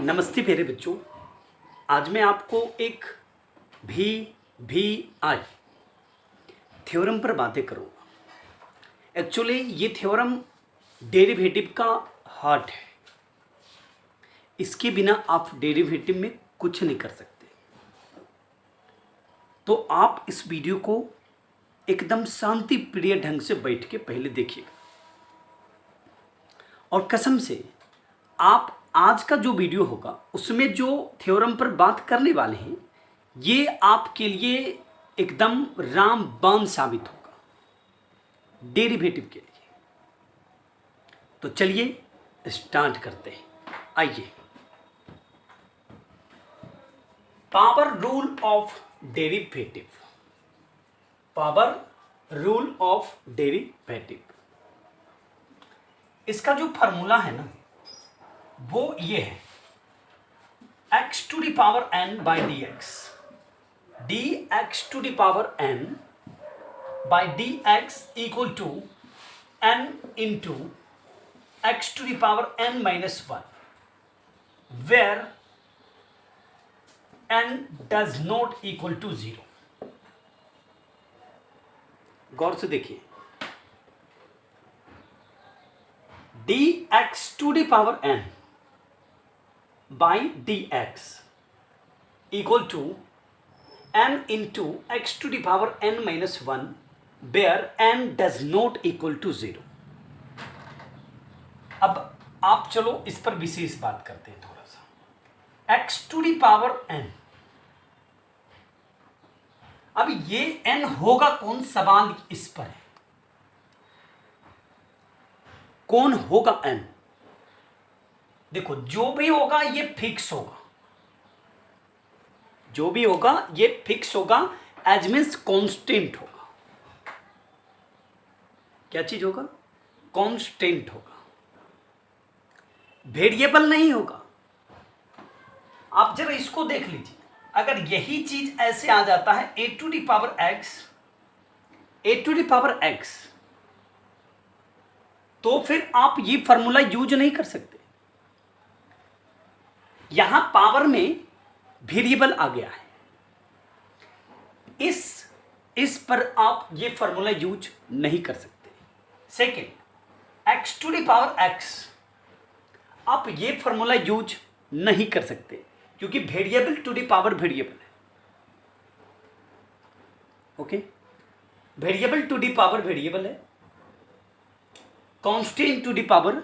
नमस्ते प्यारे बच्चों। आज मैं आपको एक भी आई थ्योरम पर बातें करूँगा। एक्चुअली ये थ्योरम डेरिवेटिव का हार्ट है। इसके बिना आप डेरिवेटिव में कुछ नहीं कर सकते। तो आप इस वीडियो को एकदम शांति प्रिय ढंग से बैठ के पहले देखिएगा और कसम से आप आज का जो वीडियो होगा उसमें जो थ्योरम पर बात करने वाले हैं ये आपके लिए एकदम रामबाण साबित होगा डेरिवेटिव के लिए। तो चलिए स्टार्ट करते हैं। आइए, power rule of derivative. Power rule of derivative, इसका जो फॉर्मूला है ना वो ये है x to the power n by D X, dx to the power n by D X equal to n into x to the power n minus one, where n does not equal to zero. गौर से देखिए, dx to the power n by dx equal to n into x to the power n minus 1 where n does not equal to 0। अब आप चलो इस पर विशेष बात करते हैं थोड़ा सा। x to the power n, अब ये n होगा कौन, सवाल इस पर है। कौन होगा n? देखो, जो भी होगा ये फिक्स होगा, जो भी होगा ये फिक्स होगा, एज मीन्स कांस्टेंट होगा। क्या चीज होगा? कांस्टेंट होगा, वेरिएबल नहीं होगा। आप जरा इसको देख लीजिए, अगर यही चीज ऐसे आ जाता है a to the power x, तो फिर आप ये फॉर्मूला यूज नहीं कर सकते। यहां पावर में वेरिएबल आ गया है, इस पर आप ये फॉर्मूला यूज नहीं कर सकते। Second, x to the power x, आप ये फॉर्मूला यूज नहीं कर सकते क्योंकि variable to the power variable है। Okay, variable to the power variable है, constant to the power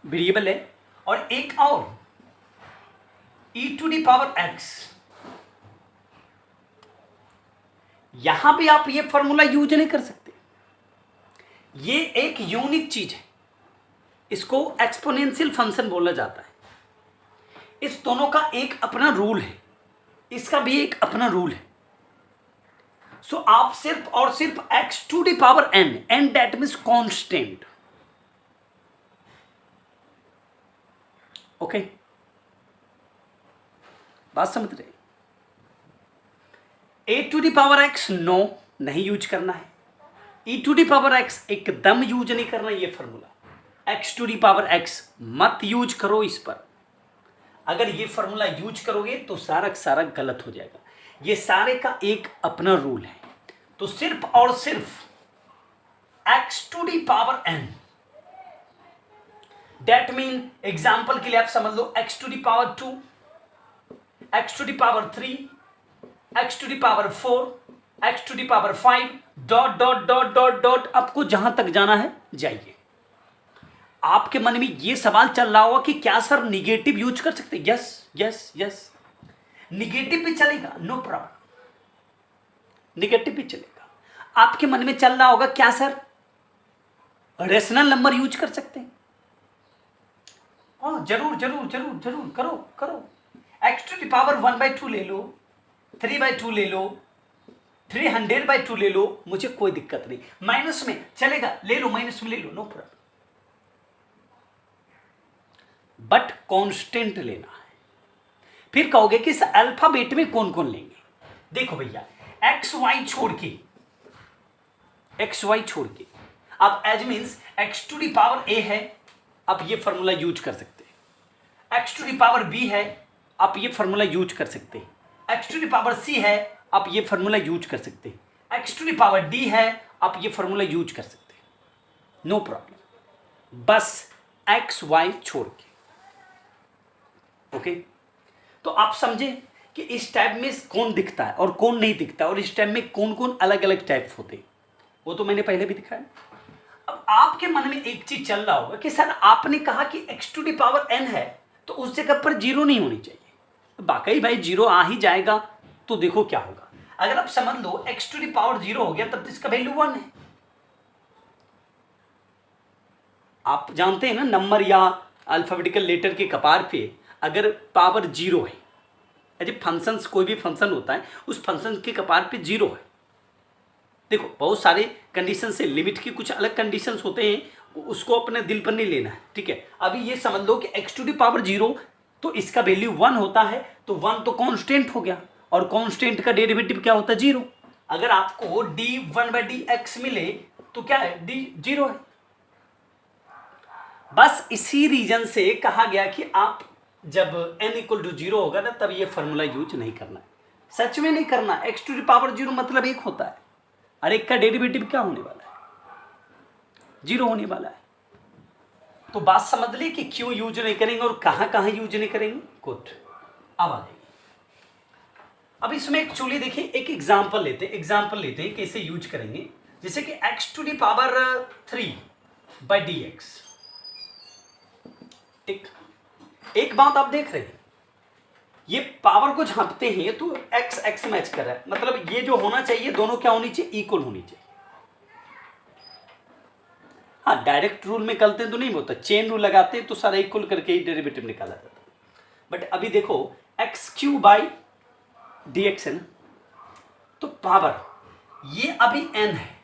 variable है, और एक और e to the power x, यहां भी आप ये फॉर्मूला यूज नहीं कर सकते। ये एक यूनिक चीज है, इसको एक्सपोनेंशियल फंक्शन बोला जाता है। इस दोनों का एक अपना रूल है, इसका भी एक अपना रूल है। सो आप सिर्फ और सिर्फ x to the power n, and that means constant. Okay, बात समझ रहे? a to the power x no, नहीं यूज करना है। e to the power x एकदम यूज नहीं करना ये formula. x to the power x मत यूज करो इस पर। अगर ये फॉर्मूला यूज करोगे तो सारा सारा गलत हो जाएगा। ये सारे का एक अपना रूल है। तो सिर्फ और सिर्फ x to the power n, that mean example के लिए आप समझ लो x to the power 2, x to the power 3, x to the power 4, x to the power 5, dot dot dot dot dot, आपको जहां तक जाना है जाइए। आपके मन में ये सवाल चल रहा होगा कि क्या सर निगेटिव यूज कर सकते? यस यस यस, निगेटिव भी चलेगा, नो प्रॉब्लम, निगेटिव भी चलेगा। आपके मन में चल रहा होगा क्या सर रेशनल नंबर यूज कर सकते हैं? हाँ, जरूर जरूर जरूर जरूर, करो करो। x टू द पावर 1/2 ले लो, 3/2 ले लो, 300/2 ले लो, मुझे कोई दिक्कत नहीं। माइनस में चलेगा, ले लो, माइनस में ले लो, नो प्रॉब्लम। बट कांस्टेंट लेना है। फिर कहोगे कि इस अल्फाबेट में कौन कौन लेंगे? देखो भैया, एक्स वाई छोड़ के, अब as means x to the power a है, अब ये फॉर्मूला यूज कर सकते हैं। X to the power b है, आप ये फॉर्मूला यूज कर सकते हैं। X to the power c है, आप ये फॉर्मूला यूज कर सकते हैं। X to the power d है, आप ये फॉर्मूला यूज कर सकते हैं, नो प्रॉब्लम, बस एक्स वाई छोड़ के। ओके, तो आप समझे कि इस टाइप में कौन दिखता है और कौन नहीं दिखता, और इस टाइप में कौन कौन अलग अलग टाइप होते हैं, वो तो मैंने पहले भी दिखाया। अब आपके मन में एक चीज चल रहा होगा कि सर आपने कहा कि x to the power n है, तो उस जगह पर जीरो नहीं होनी चाहिए। वाकई भाई जीरो आ ही जाएगा, तो देखो क्या होगा। अगर आप समझ लो x to the power zero हो गया, तब तो इसका वैल्यू 1 है। आप जानते हैं ना, नंबर या अल्फाबेटिकल लेटर के कपार पे अगर पावर जीरो है, अरे फंक्शंस, कोई भी फंक्शन होता है, उस फंक्शन के कपार पे जीरो है। देखो बहुत सारे कंडीशन से, लिमिट की कुछ अलग कंडीशंस होते हैं, उसको अपने दिल पर नहीं लेना है, ठीक है। अभी ये समझ लो कि x to the power zero, तो इसका वैल्यू 1 होता है, तो 1 तो कांस्टेंट हो गया, और कांस्टेंट का डेरिवेटिव क्या होता है, जीरो। अगर आपको d1/dx मिले तो क्या है, d जीरो है। बस इसी रीजन से कहा गया कि आप जब n इक्वल टू जीरो होगा ना, तब ये फॉर्मूला यूज नहीं करना है, सच में नहीं करना। x to the power zero मतलब 1 होता है, और 1 का डेरिवेटिव क्या होने वाला है, जीरो होने वाला है। तो बात समझ ली कि क्यों यूज नहीं करेंगे और कहां कहां यूज नहीं करेंगे। गुड, अब आ जाइए। अब इसमें एक्चुअली देखिए, एक एग्जांपल लेते हैं कैसे यूज करेंगे। जैसे कि x to the power 3/dx, ठीक। एक बात आप देख रहे हैं, ये पावर को झांपते हैं तो x x मैच कर रहा है, मतलब ये जो होना चाहिए दोनों क्या होनी चाहिए, इक्वल होनी चाहिए। हाँ, डायरेक्ट रूल में करते हैं तो नहीं होता, चेन रूल लगाते हैं तो सारा इक्वल करके ही डेरिवेटिव निकाला जाता है। बट अभी देखो x3/dx है ना, तो पावर ये अभी n है,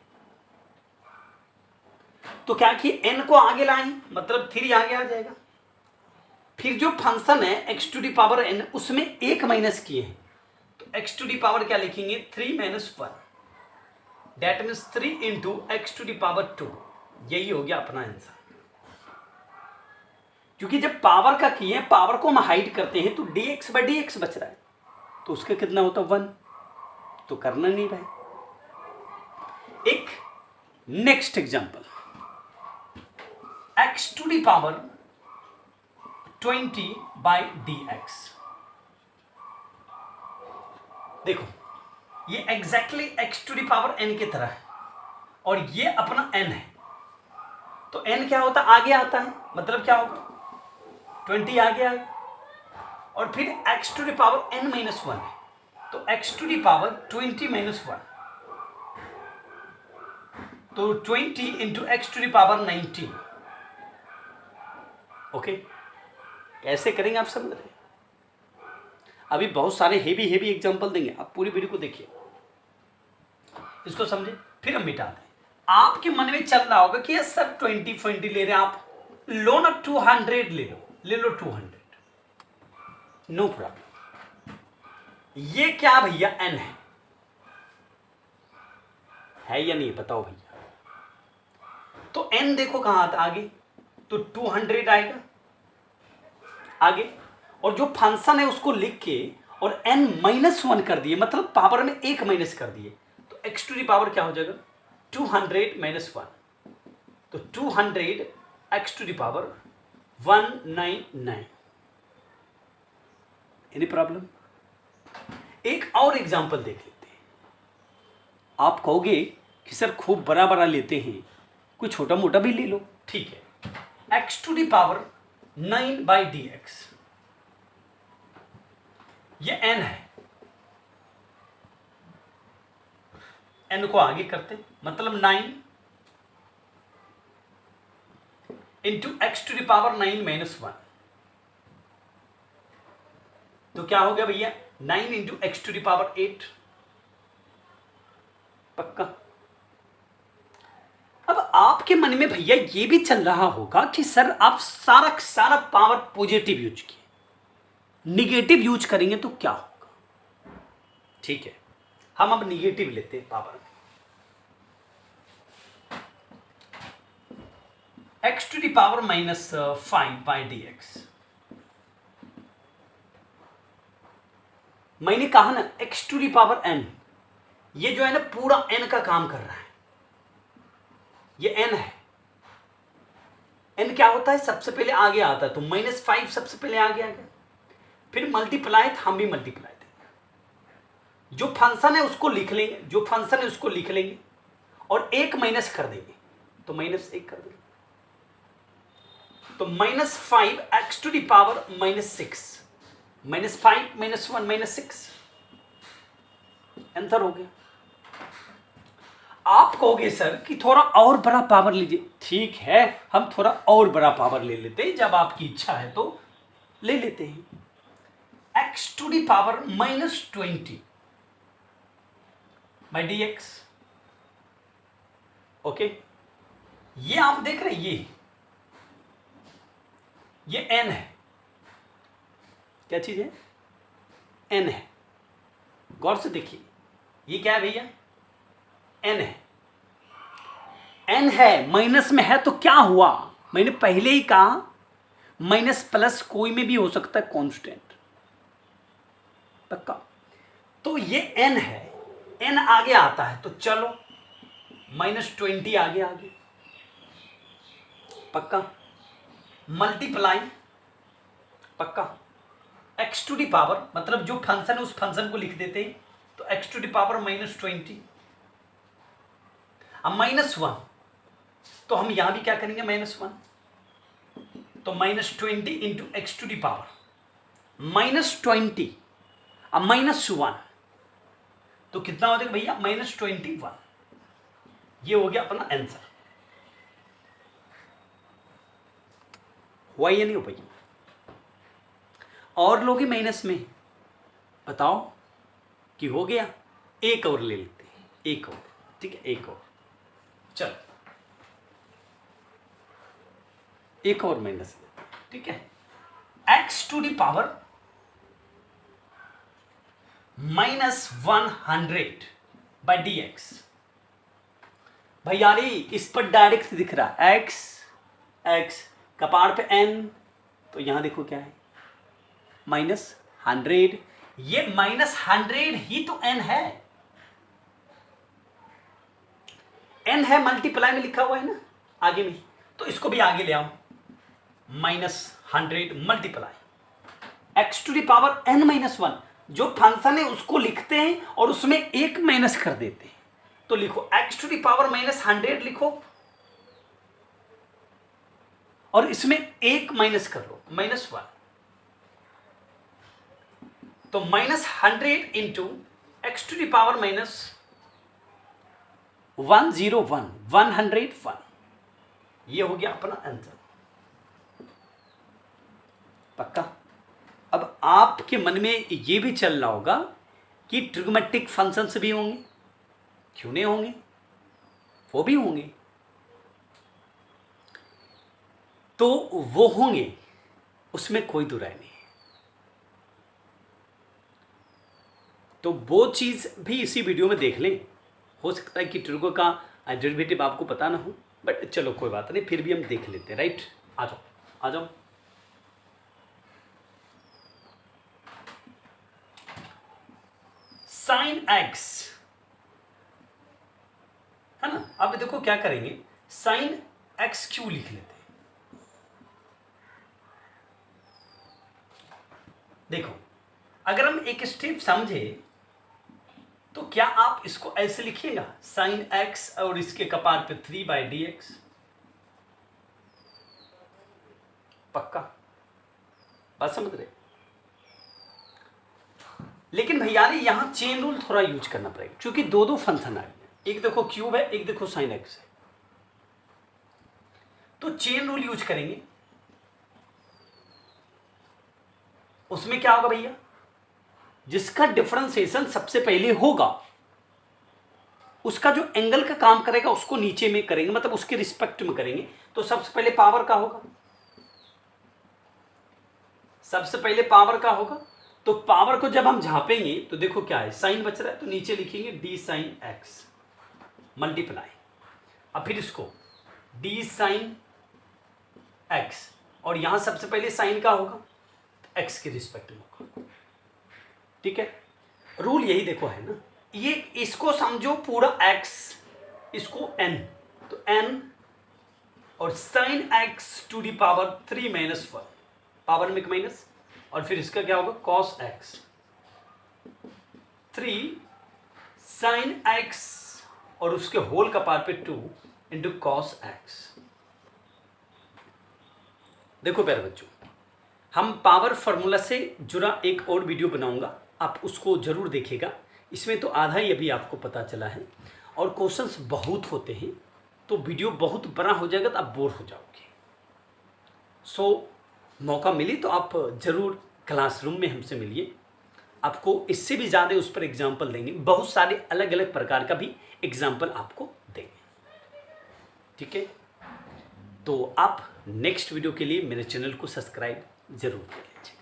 तो क्या कि n को आगे लाएं, मतलब 3 आगे आ जाएगा। फिर जो फंक्शन है x to the power n, उसमें 1 माइनस किए हैं, तो x टू दी पावर क्या लिखेंगे, 3 - 1, that means 3 into x to the power 2। यही हो गया अपना आंसर। क्योंकि जब पावर का किए, पावर को हम हाइड करते हैं, तो dx/dx बच रहा है, तो उसका कितना होता है, 1। तो करना नहीं भाई। एक next example, x to the power 20/dx। देखो ये exactly x to the power n की तरह है, और ये अपना n है, तो n क्या होता है, आगे आता है, मतलब क्या होगा, 20 आगे आएगा, और फिर x to the power n - 1 है, तो x टू दी पावर 20 - 1, तो 20 into x to the power 19। Okay, कैसे करेंगे आप समझ रहे हैं। अभी बहुत सारे हेवी एग्जांपल देंगे, आप पूरी वीडियो को देखिए, इसको समझे, फिर हम मिटा दें। आपके मन में चल रहा होगा कि ये सर 20 ले रहे हैं आप, लो ना 200 ले लो 200, नो प्रॉब्लम। ये क्या भैया, n है या नहीं, बताओ भैया। तो n देखो कहां आता आगे, तो 200 आएगा आगे, और जो फंक्शन है उसको लिख के और n - 1 कर दिए, मतलब पावर में 1 माइनस कर दिए, तो x टू दी पावर क्या हो जाएगा, 200 - 1, तो 200 x to the power 199। Any problem. एक और एग्जांपल देख लेते हैं। आप कहोगे कि सर खूब बड़ा लेते हैं, कोई छोटा मोटा भी ले लो, ठीक है। x to the power 9/dx, ये n है, n को आगे करते, मतलब 9 into x to the power 9 - 1, तो क्या हो गया भैया, 9 into x to the power 8, पक्का। अब आपके मन में भैया ये भी चल रहा होगा कि सर आप सारा पावर पॉजिटिव यूज किए, निगेटिव यूज करेंगे तो क्या होगा। ठीक है, हम अब निगेटिव लेते हैं पावर में, x to the power -5/dx, मैंने कहा ना x to the power n, ये जो है ना पूरा n का काम कर रहा है, ये n है। n क्या होता है, सबसे पहले आगे आता है, तो -5 सबसे पहले आगे आ गया, फिर मल्टीप्लाई, हम भी मल्टीप्लाई देंगे, जो फंक्शन है उसको लिख लेंगे, जो फंक्शन है उसको लिख लेंगे और एक माइनस कर देंगे, तो -1 कर देंगे, तो -5 x to the power -6, -5 -1 -6 answer हो गया। आप कहोगे सर कि थोड़ा और बड़ा पावर लीजिए, ठीक है, हम थोड़ा और बड़ा पावर ले लेते हैं, जब आपकी इच्छा है तो ले लेते हैं। x to the power -20 by dx, okay, ये आप देख रहे हैं, ये n है, क्या चीज है, n है, गौर से देखिए, ये क्या है भैया, n है, n है, माइनस में है तो क्या हुआ, मैंने पहले ही कहा माइनस प्लस कोई में भी हो सकता है कांस्टेंट, पक्का। तो ये n है, n आगे आता है तो चलो -20 आगे आगे, पक्का, मल्टीप्लाई, पक्का, x टू दी पावर, मतलब जो फंक्शन है उस फंक्शन को लिख देते हैं, तो x टू दी पावर -20, अब -1, तो हम यहां भी क्या करेंगे, -1, तो -20 into x to the power -20, अब -1, तो कितना हो जाएगा भैया, -21, ये हो गया अपना आंसर। हुआ या नहीं हो भैया, और लोगे माइनस में, बताओ कि हो गया, एक और ले लेते हैं, एक और, ठीक है, एक और, चलो एक और माइनस, ठीक है, x to the power -100 by dx, भैया इस पर डायरेक्ट दिख रहा है x कपाड़ पे n, तो यहां देखो क्या है, -100, ये -100 ही तो n है, n है, मल्टीप्लाई में लिखा हुआ है ना आगे में, तो इसको भी आगे ले आओ, -100 multiply x to the power n-1, जो फंक्शन है उसको लिखते हैं और उसमें एक माइनस कर देते हैं, तो लिखो x टू दी पावर -100 लिखो और इसमें एक माइनस कर लो, -1, तो -100 into x to the power -101, 101, ये हो गया अपना आंसर, पक्का। अब आपके मन में ये भी चल रहा होगा कि ट्रिग्मेटिक फंक्शंस भी होंगे, क्यों नहीं होंगे, वो भी होंगे, तो वो होंगे, उसमें कोई दो राय नहीं है, तो वो चीज भी इसी वीडियो में देख लें, हो सकता है कि ट्रिगो का डेरिवेटिव आपको पता ना हो, बट चलो कोई बात नहीं, फिर भी हम देख लेते हैं, राइट, आ जाओ आ जाओ, sin x है ना, अब देखो क्या करेंगे, sin x क्यों लिख लेते हैं, देखो अगर हम एक स्टेप समझे तो क्या आप इसको ऐसे लिखिएगा, sin x और इसके कपार पे 3 बाई dx, पक्का, बात समझ रहे, लेकिन भैया यहां चेन रूल थोड़ा यूज करना पड़ेगा, क्योंकि दो फंक्शन आ गए, एक देखो क्यूब है, एक देखो sin x है, तो चेन रूल यूज करेंगे, उसमें क्या होगा भैया, जिसका डिफरेंशिएशन सबसे पहले होगा उसका जो एंगल का काम करेगा उसको नीचे में करेंगे, मतलब उसके रिस्पेक्ट में करेंगे, तो सबसे पहले पावर का होगा, सबसे पहले पावर का होगा, तो पावर को जब हम झापेंगे तो देखो क्या है, साइन बच रहा है, तो नीचे लिखेंगे d साइन x मल्टीप्लाई, अब फिर इसको d साइन x, और यहां सबसे पहले साइन का होगा, x के रिस्पेक्ट में होगा, ठीक है, रूल यही देखो है ना, ये इसको समझो पूरा x, इसको n, तो n और sin x to the power 3 minus 1, power में माइनस, और फिर इसका क्या होगा cos x 3 sin x और उसके होल का पावर पे 2 इंटू cos x। देखो प्यारे बच्चों, हम पावर फार्मूला से जुड़ा एक और वीडियो बनाऊंगा, आप उसको जरूर देखिएगा। इसमें तो आधा ही अभी आपको पता चला है और क्वेश्चंस बहुत होते हैं, तो वीडियो बहुत बड़ा हो जाएगा तो आप बोर हो जाओगे। सो मौका मिली तो आप ज़रूर क्लासरूम में हमसे मिलिए, आपको इससे भी ज़्यादा उस पर एग्जाम्पल देंगे, बहुत सारे अलग अलग प्रकार का भी एग्जाम्पल आपको देंगे। ठीक है, तो आप नेक्स्ट वीडियो के लिए मेरे चैनल को सब्सक्राइब जरूर कर लीजिए।